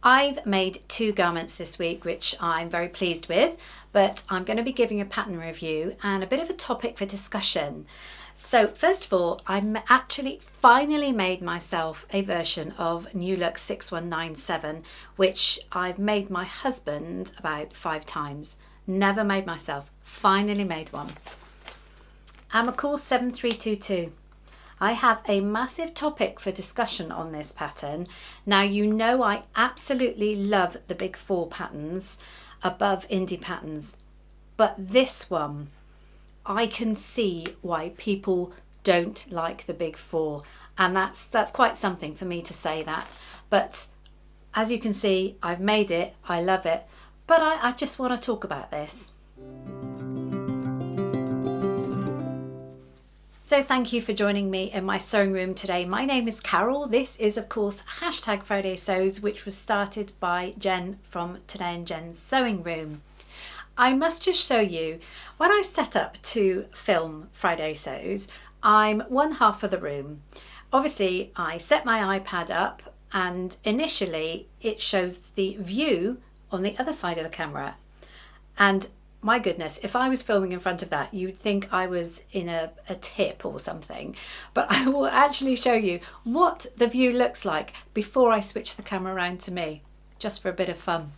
I've made 2 garments this week, which I'm very pleased with, but I'm going to be giving a pattern review and a bit of a topic for discussion. So first of all, I actually finally made myself a version of New Look 6197, which I've made my husband about 5 times. Never made myself, finally made one. And McCall 7322. I have a massive topic for discussion on this pattern. Now, you know I absolutely love the big 4 patterns above indie patterns, but this one, I can see why people don't like the big 4, and that's quite something for me to say that. But as you can see, I've made it, I love it, but I just want to talk about this. So thank you for joining me in my sewing room today. My name is Carole. This is of course #FridaySews, which was started by Jen from Today in Jen's sewing room. I must just show you, when I set up to film Friday Sews, I'm one half of the room. Obviously I set my iPad up and initially it shows the view on the other side of the camera, and my goodness, if I was filming in front of that, you'd think I was in a tip or something. But I will actually show you what the view looks like before I switch the camera around to me, just for a bit of fun.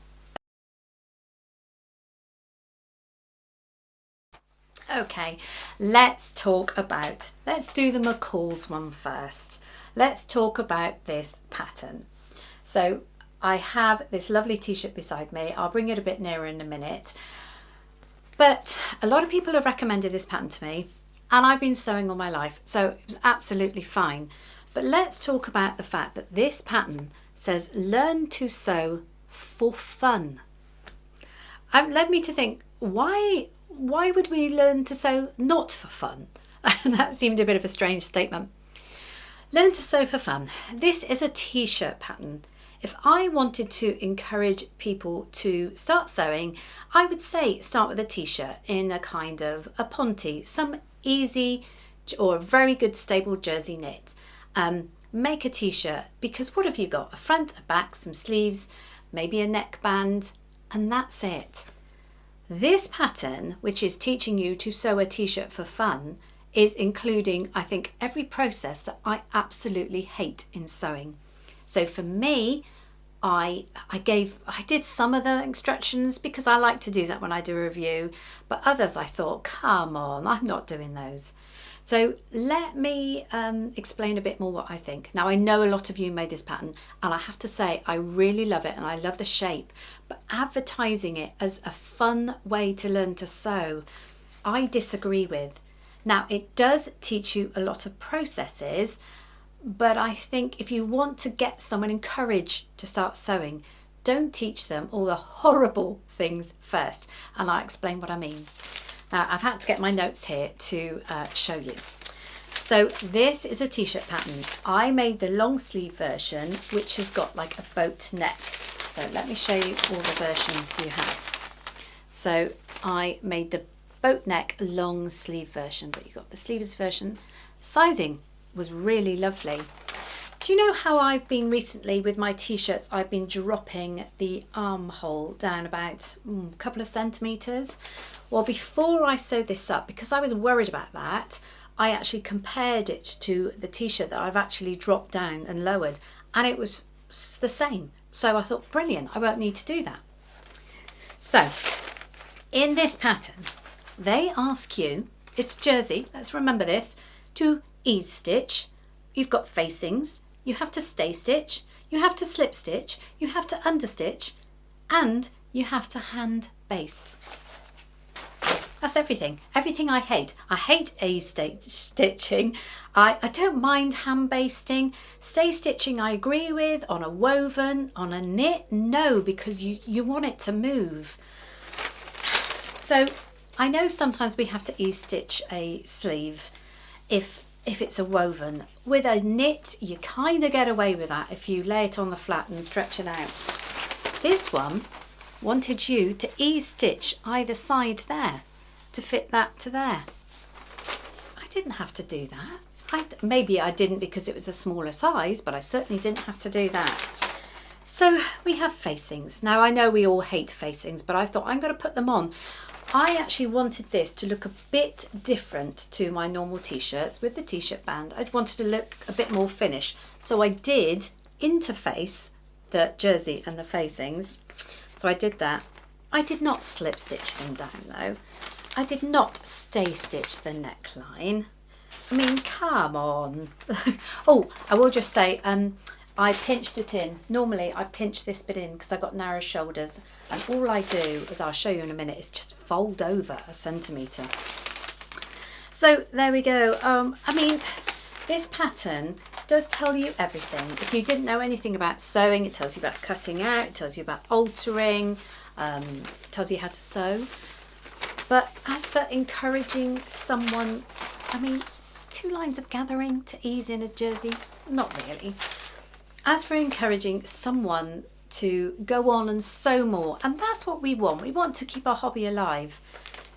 Okay, let's do the McCalls one first. Let's talk about this pattern. So I have this lovely t-shirt beside me. I'll bring it a bit nearer in a minute. But a lot of people have recommended this pattern to me, and I've been sewing all my life, so it was absolutely fine. But let's talk about the fact that this pattern says learn to sew for fun. It led me to think, why would we learn to sew not for fun? And that seemed a bit of a strange statement. Learn to sew for fun. This is a t-shirt pattern. If I wanted to encourage people to start sewing, I would say start with a t-shirt in a kind of a ponte, some easy or very good stable jersey knit. Make a t-shirt, because what have you got? A front, a back, some sleeves, maybe a neckband, and that's it. This pattern, which is teaching you to sew a t-shirt for fun, is including, I think, every process that I absolutely hate in sewing. So for me, I did some of the instructions because I like to do that when I do a review, but others I thought, come on, I'm not doing those. So let me explain a bit more what I think. Now, I know a lot of you made this pattern, and I have to say I really love it and I love the shape, but advertising it as a fun way to learn to sew, I disagree with. Now, it does teach you a lot of processes, but I think if you want to get someone encouraged to start sewing, don't teach them all the horrible things first. And I'll explain what I mean. Now, I've had to get my notes here to show you. So this is a t-shirt pattern. I made the long sleeve version, which has got like a boat neck. So let me show you all the versions you have. So I made the boat neck long sleeve version, but you got the sleeveless version. Sizing was really lovely. Do you know how I've been recently with my t-shirts? I've been dropping the armhole down about a couple of centimetres. Well, before I sewed this up, because I was worried about that, I actually compared it to the t-shirt that I've actually dropped down and lowered, and it was the same. So I thought, brilliant, I won't need to do that. So in this pattern, they ask you, it's jersey, let's remember this, to ease stitch. You've got facings, you have to stay stitch, you have to slip stitch, you have to understitch, and you have to hand baste. That's everything. Everything I hate. I hate ease stitching. I don't mind hand basting. Stay stitching I agree with. On a woven, on a knit, no, because you want it to move. So I know sometimes we have to ease stitch a sleeve if it's a woven. With a knit, you kind of get away with that if you lay it on the flat and stretch it out. This one wanted you to ease stitch either side there to fit that to there. I didn't have to do that. Maybe I didn't because it was a smaller size, but I certainly didn't have to do that. So we have facings. Now I know we all hate facings, but I thought I'm going to put them on. I actually wanted this to look a bit different to my normal t-shirts with the t-shirt band. I wanted to look a bit more finished. So I did interface the jersey and the facings. So I did that. I did not slip stitch them down though. I did not stay stitch the neckline. I mean, come on. Oh, I will just say, I pinched it in. Normally I pinch this bit in because I've got narrow shoulders, and all I do, as I'll show you in a minute, is just fold over a centimetre. So there we go. I mean, this pattern does tell you everything. If you didn't know anything about sewing, it tells you about cutting out, it tells you about altering, it tells you how to sew. But as for encouraging someone, I mean, 2 lines of gathering to ease in a jersey, not really. As for encouraging someone to go on and sew more, and that's what we want. We want to keep our hobby alive.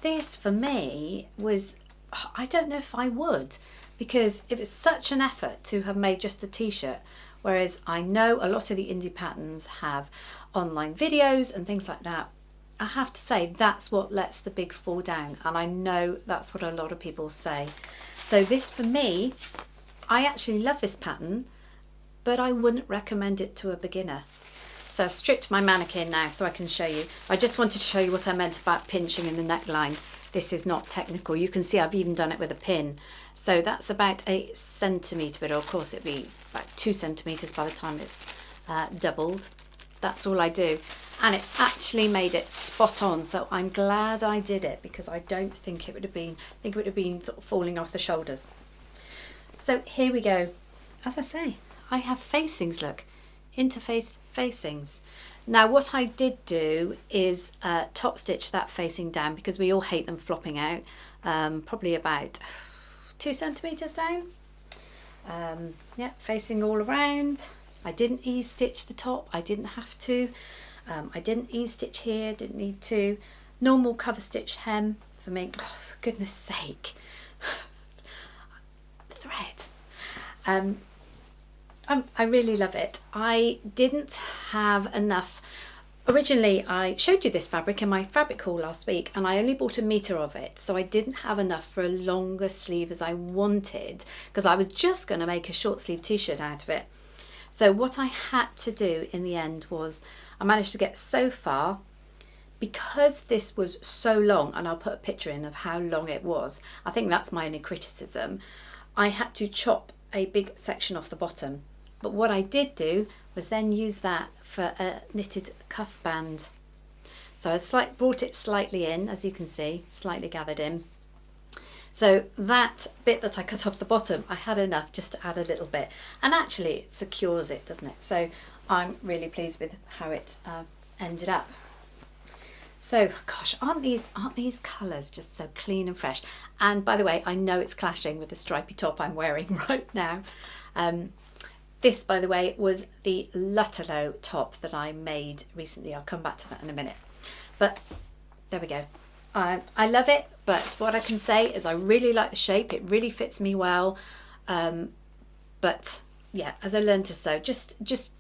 This for me was, I don't know if I would, because it was such an effort to have made just a t-shirt, whereas I know a lot of the indie patterns have online videos and things like that. I have to say that's what lets the big fall down, and I know that's what a lot of people say. So this for me, I actually love this pattern, but I wouldn't recommend it to a beginner. So I've stripped my mannequin now so I can show you. I just wanted to show you what I meant about pinching in the neckline. This is not technical. You can see I've even done it with a pin. So that's about 1 centimetre, but of course it'd be about 2 centimetres by the time it's doubled. That's all I do. And it's actually made it spot on. So I'm glad I did it, because I don't think it would have been, I think it would have been sort of falling off the shoulders. So here we go. As I say, I have facings, look, interfaced facings. Now what I did do is top stitch that facing down, because we all hate them flopping out, probably about 2 centimetres down. Yeah, facing all around. I didn't ease stitch the top, I didn't have to. I didn't ease stitch here, didn't need to. Normal cover stitch hem for me. Oh, for goodness sake. The thread. I really love it. I didn't have enough. Originally I showed you this fabric in my fabric haul last week, and I only bought 1 metre of it, so I didn't have enough for a longer sleeve as I wanted, because I was just going to make a short sleeve t-shirt out of it. So what I had to do in the end was, I managed to get so far, because this was so long, and I'll put a picture in of how long it was. I think that's my only criticism. I had to chop a big section off the bottom. But what I did do was then use that for a knitted cuff band. So I brought it slightly in, as you can see, slightly gathered in. So that bit that I cut off the bottom, I had enough just to add a little bit. And actually it secures it, doesn't it? So I'm really pleased with how it ended up. So, gosh, aren't these colours just so clean and fresh? And by the way, I know it's clashing with the stripy top I'm wearing right now. This, by the way, was the Lutterloh top that I made recently. I'll come back to that in a minute. But there we go. I love it, but what I can say is I really like the shape. It really fits me well. But yeah, as I learned to sew, just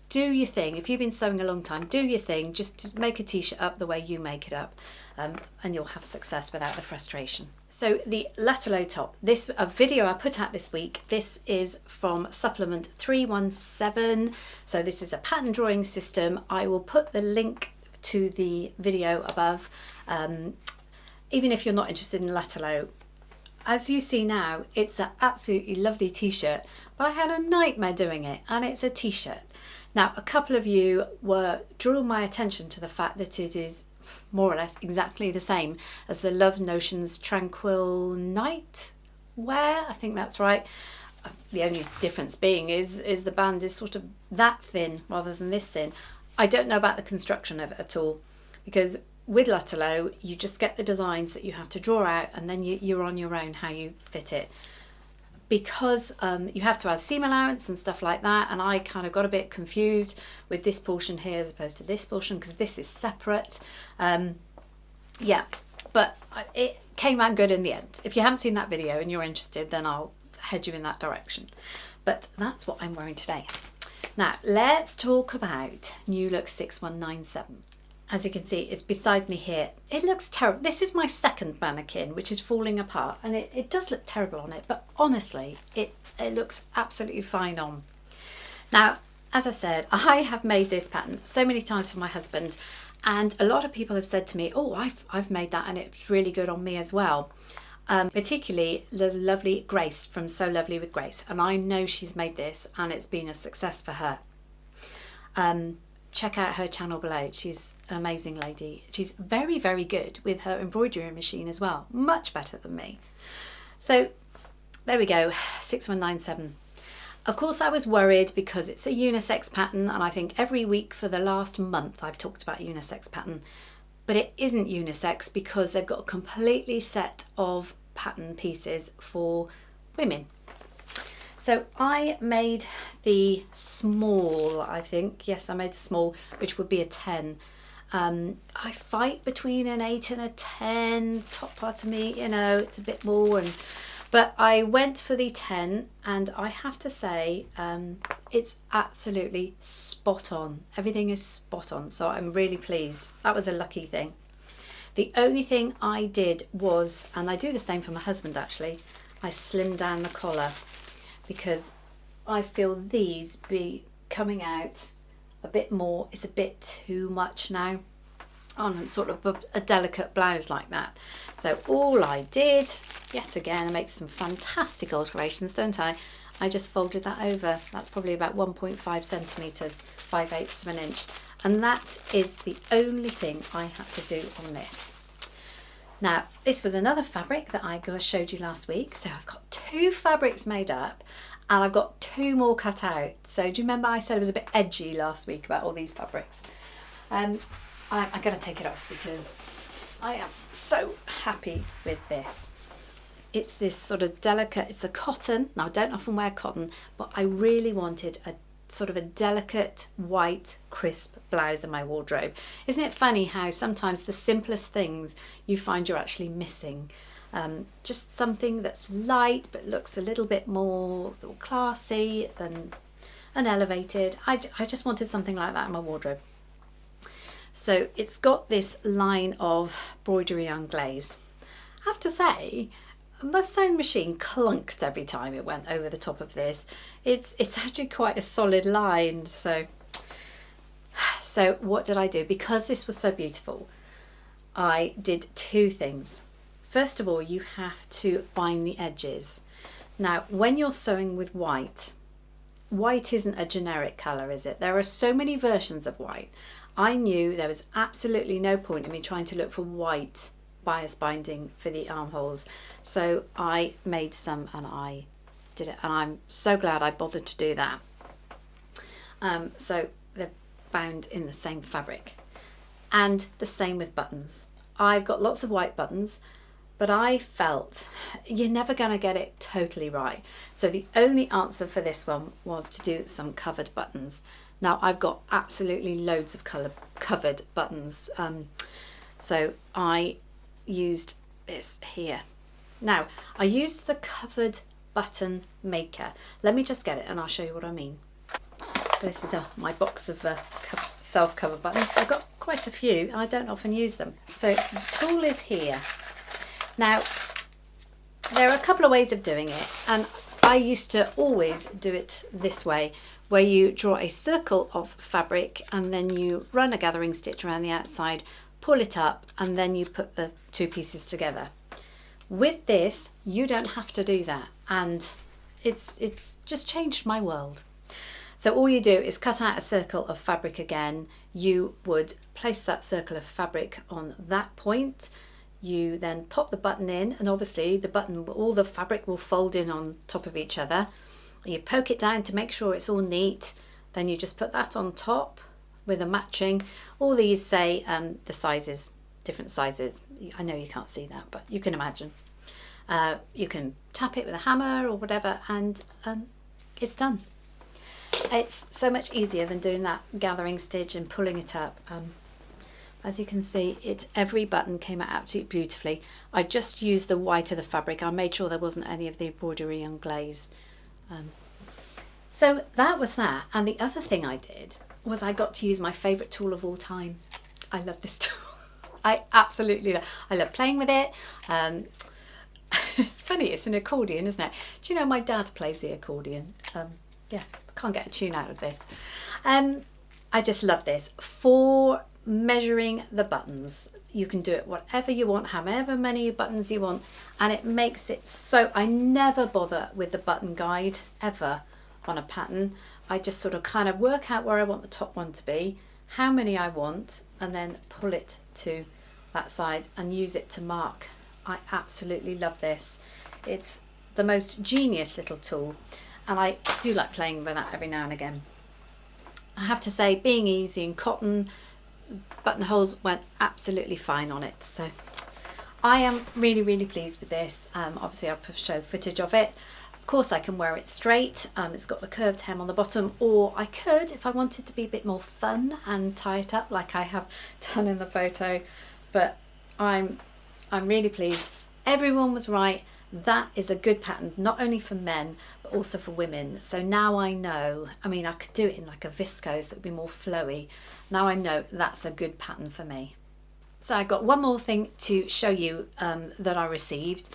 do your thing. If you've been sewing a long time, do your thing. Just make a t-shirt up the way you make it up, and you'll have success without the frustration. So the Lutterloh top, this a video I put out this week. This is from supplement 317. So this is a pattern drawing system. I will put the link to the video above. Even if you're not interested in Lutterloh, as you see now, it's an absolutely lovely t-shirt, but I had a nightmare doing it, and it's a t-shirt. Now, a couple of you were drawing my attention to the fact that it is more or less exactly the same as the Love Notions Tranquil Night wear. I think that's right. The only difference being is the band is sort of that thin rather than this thin. I don't know about the construction of it at all, because with Lutterloh, you just get the designs that you have to draw out, and then you're on your own how you fit it. Because you have to add seam allowance and stuff like that, and I kind of got a bit confused with this portion here as opposed to this portion, because this is separate. Yeah, but it came out good in the end. If you haven't seen that video and you're interested, then I'll head you in that direction. But that's what I'm wearing today. Now let's talk about New Look 6197. As you can see, it's beside me here. It looks terrible. This is my second mannequin, which is falling apart, and it does look terrible on it, but honestly, it looks absolutely fine on. Now, as I said, I have made this pattern so many times for my husband, and a lot of people have said to me, oh, I've made that and it's really good on me as well. Particularly the lovely Grace from Sew Lovely with Grace, and I know she's made this and it's been a success for her. Check out her channel below. She's an amazing lady. She's very, very good with her embroidery machine as well, much better than me. So there we go, 6197. Of course I was worried because it's a unisex pattern, and I think every week for the last month I've talked about unisex pattern, but it isn't unisex because they've got a completely set of pattern pieces for women. So I made the small, I think. Yes, I made the small, which would be a 10. I fight between an 8 and a 10. Top part of me, you know, it's a bit more. But I went for the 10, and I have to say, it's absolutely spot on. Everything is spot on, so I'm really pleased. That was a lucky thing. The only thing I did was, and I do the same for my husband actually, I slimmed down the collar, because I feel these be coming out a bit more. It's a bit too much now on sort of a delicate blouse like that. So all I did, yet again, I make some fantastic alterations, don't I? I just folded that over. That's probably about 1.5 centimetres, 5/8 of an inch. And that is the only thing I had to do on this. Now, this was another fabric that I showed you last week. So I've got 2 fabrics made up and I've got 2 more cut out. So do you remember I said it was a bit edgy last week about all these fabrics? I'm going to take it off because I am so happy with this. It's this sort of delicate, it's a cotton. Now I don't often wear cotton, but I really wanted a sort of a delicate white crisp blouse in my wardrobe. Isn't it funny how sometimes the simplest things you find you're actually missing? Just something that's light but looks a little bit more sort of classy and elevated. I just wanted something like that in my wardrobe. So it's got this line of embroidery anglaise. I have to say, my sewing machine clunked every time it went over the top of this. It's actually quite a solid line. So what did I do? Because this was so beautiful, I did 2 things. First of all, you have to bind the edges. Now, when you're sewing with white, white isn't a generic colour, is it? There are so many versions of white. I knew there was absolutely no point in me trying to look for white bias binding for the armholes, so I made some and I did it, and I'm so glad I bothered to do that. So they're bound in the same fabric, and the same with buttons. I've got lots of white buttons, but I felt you're never going to get it totally right, so the only answer for this one was to do some covered buttons. Now I've got absolutely loads of covered buttons, so I used this here. Now I used the covered button maker. Let me just get it and I'll show you what I mean. This is my box of self-cover buttons. I've got quite a few and I don't often use them. So the tool is here. Now there are a couple of ways of doing it, and I used to always do it this way, where you draw a circle of fabric and then you run a gathering stitch around the outside, pull it up, and then you put the 2 pieces together. With this, you don't have to do that, and it's just changed my world. So all you do is cut out a circle of fabric again. You would place that circle of fabric on that point. You then pop the button in, and obviously the button, all the fabric will fold in on top of each other. You poke it down to make sure it's all neat. Then you just put that on top with a matching. All these say the sizes, different sizes. I know you can't see that, but you can imagine. You can tap it with a hammer or whatever, and it's done. It's so much easier than doing that gathering stitch and pulling it up. As you can see, every button came out absolutely beautifully. I just used the white of the fabric. I made sure there wasn't any of the embroidery anglaise. So that was that. And the other thing I did was I got to use my favourite tool of all time. I love this tool. I absolutely love. I love playing with it. It's funny, it's an accordion, isn't it? Do you know my dad plays the accordion? Yeah, can't get a tune out of this. I just love this. For measuring the buttons, you can do it whatever you want, however many buttons you want, and it makes it so, I never bother with the button guide ever on a pattern. I just sort of kind of work out where I want the top one to be, how many I want, and then pull it to that side and use it to mark. I absolutely love this. It's the most genius little tool, and I do like playing with that every now and again. I have to say, being easy and cotton, buttonholes went absolutely fine on it. So I am really, really pleased with this. Obviously I'll show footage of it. Of course I can wear it straight. It's got the curved hem on the bottom, or I could, if I wanted to be a bit more fun, and tie it up like I have done in the photo. But I'm really pleased. Everyone was right. That is a good pattern, not only for men, but also for women. So now I know, I mean, I could do it in like a viscose that would be more flowy. Now I know that's a good pattern for me. So I got one more thing to show you that I received.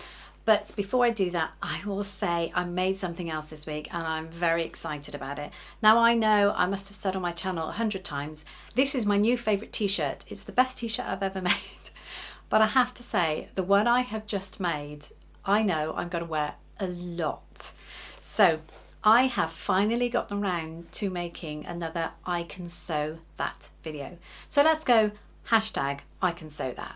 But before I do that, I will say I made something else this week and I'm very excited about it. Now I know I must have said on my channel 100 times, this is my new favourite t-shirt. It's the best t-shirt I've ever made. But I have to say, the one I have just made, I know I'm going to wear a lot. So I have finally gotten around to making another I Can Sew That video. So let's go hashtag I Can Sew That.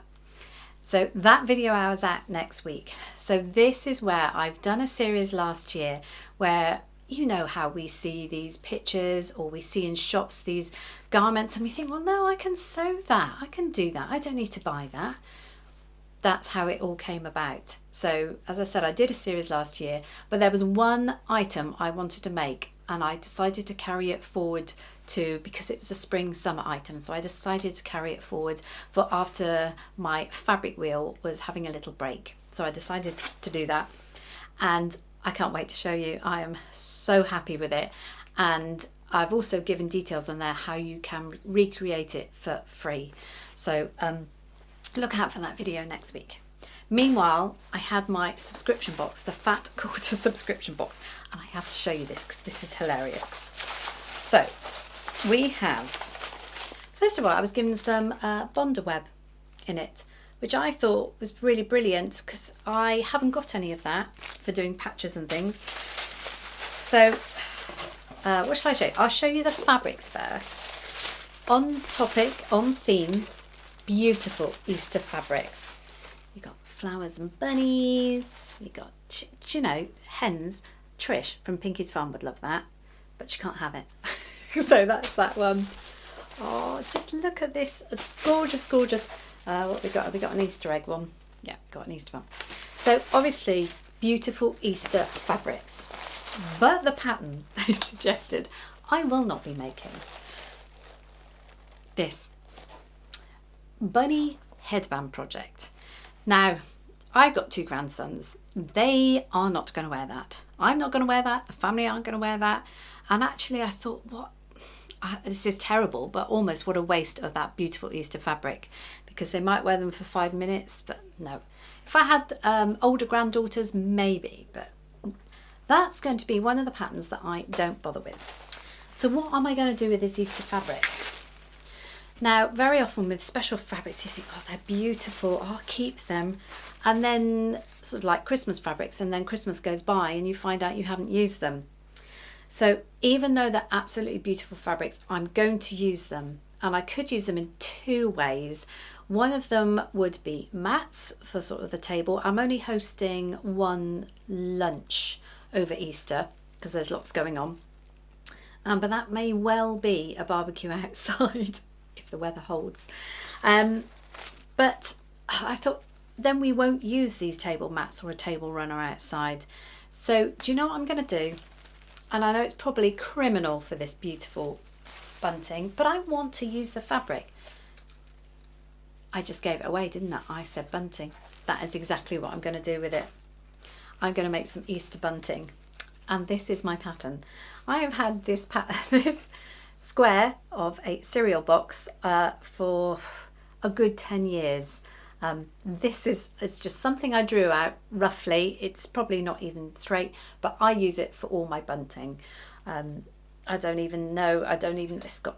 So that video hour's out next week. So this is where I've done a series last year where, you know how we see these pictures or we see in shops these garments and we think, well, no, I can sew that. I can do that. I don't need to buy that. That's how it all came about. So as I said, I did a series last year, but there was one item I wanted to make and I decided to carry it forward to, because it was a spring summer item. So I decided to carry it forward for after my fabric wheel was having a little break. So I decided to do that. And I can't wait to show you. I am so happy with it. And I've also given details on there how you can recreate it for free. So look out for that video next week. Meanwhile, I had my subscription box, the Fat Quarter subscription box, and I have to show you this because this is hilarious. So we have, first of all, I was given some Bonder web in it, which I thought was really brilliant because I haven't got any of that for doing patches and things. So what shall I show you? I'll show you the fabrics first. On topic, on theme, beautiful Easter fabrics. You got flowers and bunnies. You got, you know, hens. Trish from Pinky's Farm would love that, but she can't have it. So that's that one. Oh, just look at this gorgeous, gorgeous. What have we got? Have we got an Easter egg one? Yeah, got an Easter one. So obviously beautiful Easter fabrics, but the pattern I suggested I will not be making. This bunny headband project. Now, I've got two grandsons. They are not going to wear that. I'm not going to wear that. The family aren't going to wear that. And actually I thought, what? This is terrible, but almost what a waste of that beautiful Easter fabric, because they might wear them for 5 minutes, but no. If I had older granddaughters, maybe, but that's going to be one of the patterns that I don't bother with. So what am I going to do with this Easter fabric? Now, very often with special fabrics, you think, oh, they're beautiful, I'll keep them. And then sort of like Christmas fabrics, and then Christmas goes by and you find out you haven't used them. So even though they're absolutely beautiful fabrics, I'm going to use them. And I could use them in two ways. One of them would be mats for sort of the table. I'm only hosting one lunch over Easter because there's lots going on. But that may well be a barbecue outside if the weather holds. But I thought then we won't use these table mats or a table runner outside. So do you know what I'm going to do? And I know it's probably criminal for this beautiful bunting, but I want to use the fabric. I just gave it away, didn't I? I said bunting. That is exactly what I'm going to do with it. I'm going to make some Easter bunting. and this is my pattern. I have had this this square of a cereal box for a good 10 years. It's just something I drew out roughly. It's probably not even straight, but I use it for all my bunting. It's got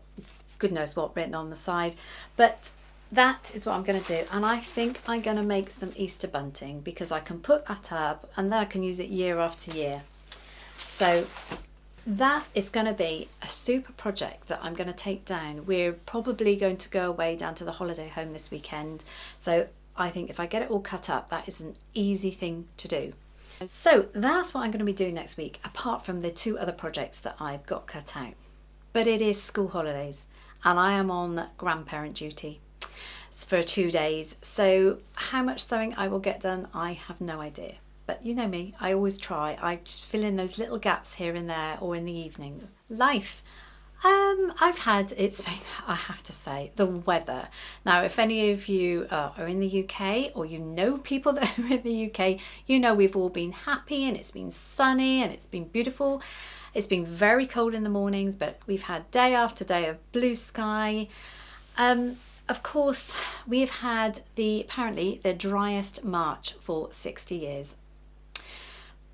good knows what written on the side, but that is what I'm going to do. And I think I'm going to make some Easter bunting, because I can put that up and then I can use it year after year. So that is going to be a super project that I'm going to take down. We're probably going to go away down to the holiday home this weekend. So I think if I get it all cut up, that is an easy thing to do. So that's what I'm going to be doing next week, apart from the 2 other projects that I've got cut out. But it is school holidays and I am on grandparent duty for 2 days. So how much sewing I will get done, I have no idea. But you know me, I always try. I just fill in those little gaps here and there, or in the evenings. Life. I have to say, the weather. Now, if any of you are in the UK, or you know people that are in the UK, you know we've all been happy and it's been sunny and it's been beautiful. It's been very cold in the mornings, but we've had day after day of blue sky. Of course, we've had apparently the driest March for 60 years.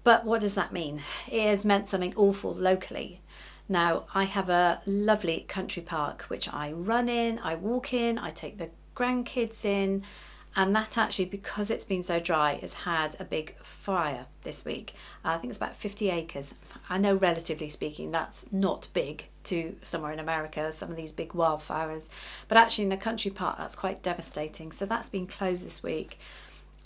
But what does that mean? It has meant something awful locally. Now, I have a lovely country park which I run in, I walk in, I take the grandkids in, and that actually, because it's been so dry, has had a big fire this week. I think it's about 50 acres. I know, relatively speaking, that's not big to somewhere in America, some of these big wildfires, but actually in a country park that's quite devastating. So that's been closed this week.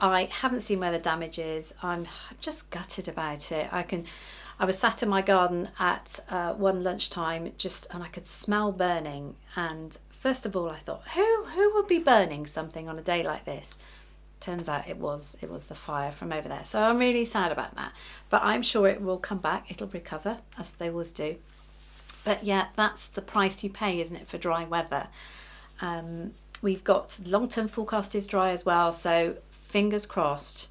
I haven't seen where the damage is. I'm just gutted about it. I was sat in my garden at one lunchtime and I could smell burning. And first of all, I thought, who would be burning something on a day like this? Turns out it was the fire from over there. So I'm really sad about that. But I'm sure it will come back. It'll recover, as they always do. But yeah, that's the price you pay, isn't it, for dry weather? We've got long-term forecast is dry as well. So fingers crossed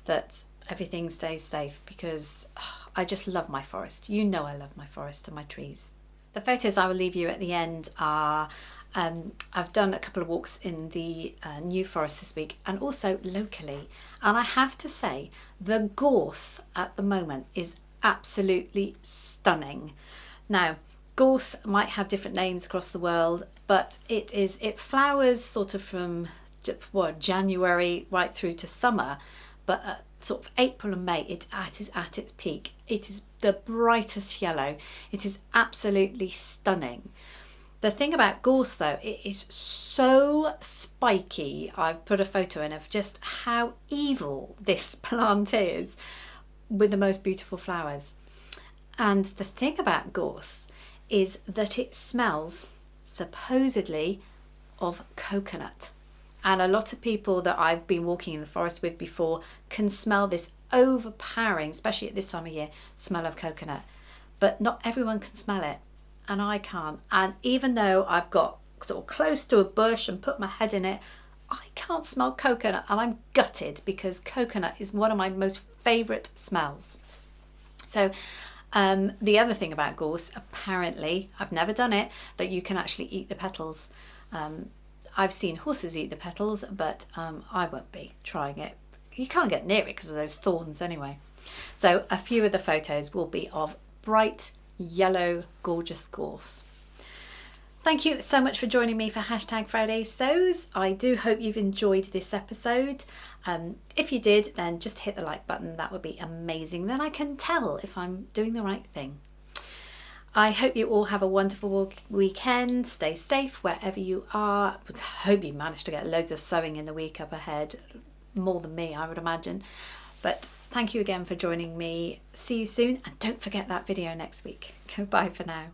that everything stays safe, because I just love my forest. You know I love my forest and my trees. The photos I will leave you at the end are, I've done a couple of walks in the New Forest this week, and also locally. And I have to say, the gorse at the moment is absolutely stunning. Now, gorse might have different names across the world, but it flowers sort of from January right through to summer, but sort of April and May, it is at its peak. It is the brightest yellow. It is absolutely stunning. The thing about gorse though, it is so spiky. I've put a photo in of just how evil this plant is, with the most beautiful flowers. And the thing about gorse is that it smells, supposedly, of coconut. And a lot of people that I've been walking in the forest with before can smell this overpowering, especially at this time of year, smell of coconut. But not everyone can smell it, and I can't. And even though I've got sort of close to a bush and put my head in it, I can't smell coconut, and I'm gutted, because coconut is one of my most favourite smells. So the other thing about gorse, apparently, I've never done it, but you can actually eat the petals. I've seen horses eat the petals, but I won't be trying it. You can't get near it because of those thorns anyway. So a few of the photos will be of bright yellow, gorgeous gorse. Thank you so much for joining me for #Friday Sews. I do hope you've enjoyed this episode. If you did, then just hit the like button. That would be amazing. Then I can tell if I'm doing the right thing. I hope you all have a wonderful weekend. Stay safe wherever you are. I hope you managed to get loads of sewing in the week up ahead. More than me, I would imagine. But thank you again for joining me. See you soon, and don't forget that video next week. Goodbye for now.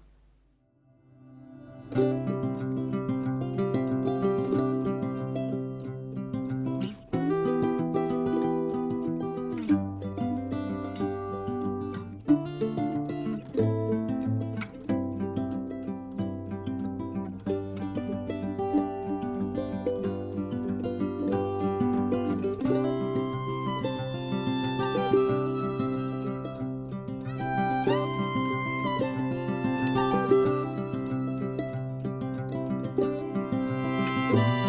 Bye.